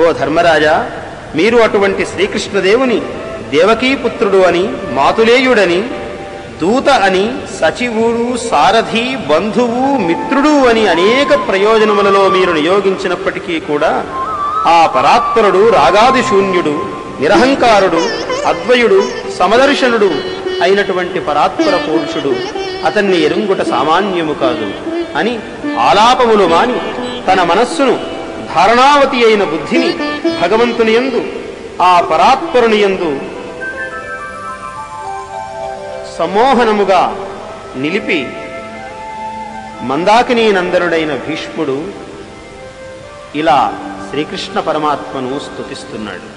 ఓ ధర్మరాజా, మీరు అటువంటి శ్రీకృష్ణదేవుని దేవకీపుత్రుడు అని, మాతులేయుడని, దూత అని, సచివుడు, సారథి, బంధువు, మిత్రుడు అని అనేక ప్రయోజనములలో మీరు నియోగించినప్పటికీ కూడా ఆ పరాత్పరుడు రాగాది శూన్యుడు, నిరహంకారుడు, అద్వయుడు, సమదర్శనుడు అయినటువంటి పరాత్పర పురుషుడు, అతన్ని ఎరుంగుట సామాన్యము కాదు అని ఆలాపములు మాని తన మనస్సును, ధారణావతి అయిన బుద్ధిని భగవంతుని యందు, ఆ పరాత్పరుని యందు సమ్మోహనముగా నిలిపి మందాకినీ నందనుడైన భీష్ముడు ఇలా శ్రీకృష్ణ పరమాత్మను స్తుతిస్తున్నాడు.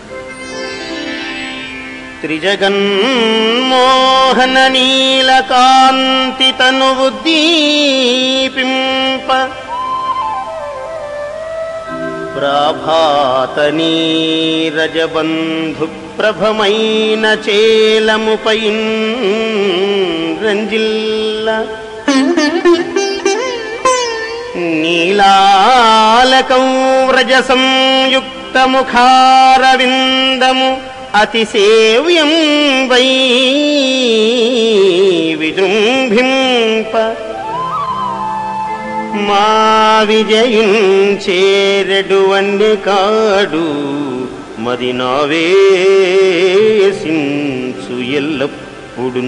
త్రిజగన్మోహన నీలకాంతి తనువుద్దీపింప ప్రభాత నీరజబంధు ప్రభమైన చేలముపై రంజిల్ల నీలాలకం వ్రజ సంయుక్త ముఖారవిందము అతిసేవ్యం వై విజృంభింప మా విజయించేరెడు వన్నె కాడు మది నావేసించు ఎల్లప్పుడు.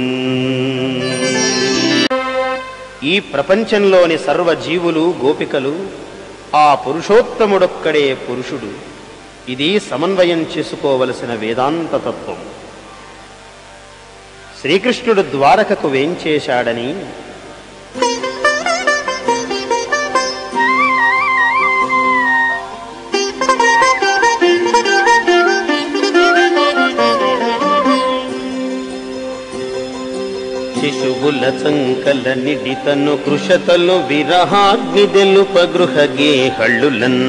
ఈ ప్రపంచంలోని సర్వజీవులు, గోపికలు ఆ పురుషోత్తముడొక్కడే పురుషుడు. ఇది సమన్వయం చేసుకోవలసిన వేదాంత తత్వం. శ్రీకృష్ణుడు ద్వారకకు వేంచేశాడని శిశువుల చంకల నిడితను కృషతలు విరహాగ్ని తెలుప గృహగే హళ్ళులన్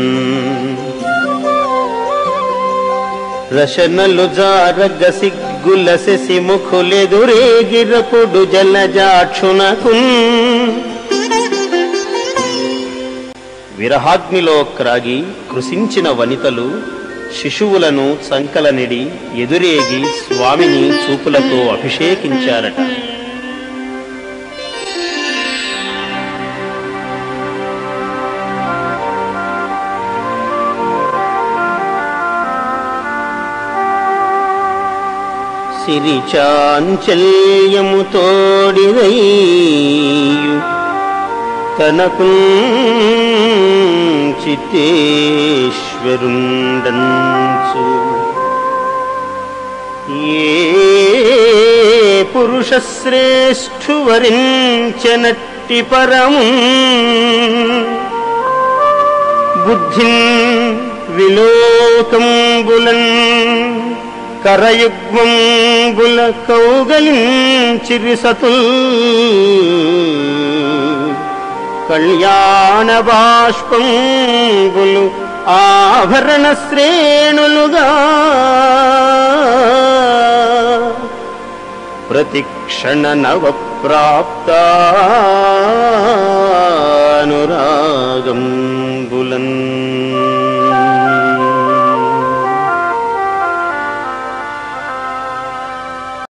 రశనలు జారగ సిగ్గుల శశి ముఖులెదురేగిరపుడు జలజాక్షునకు విరహాగ్నిలో క్రాగి కృశించిన వనితలు శిశువులను చంకలనిడి ఎదురేగి స్వామిని చూపులతో అభిషేకించారట. సిరిచాంచల్యము తోడిదయ్యు తనకు చిత్తేశ్వరుండంచు ఏ పురుష శ్రేష్ఠు వరించనట్టి పరము బుద్ధిన్ విలోకంబులన్ కరయుగ్మంబుల కౌగలించిరి సతుల్ కళ్యాణ బాష్పంబులు ఆభరణ శ్రేణులుగా ప్రతిక్షణ నవ ప్రాప్తానురాగం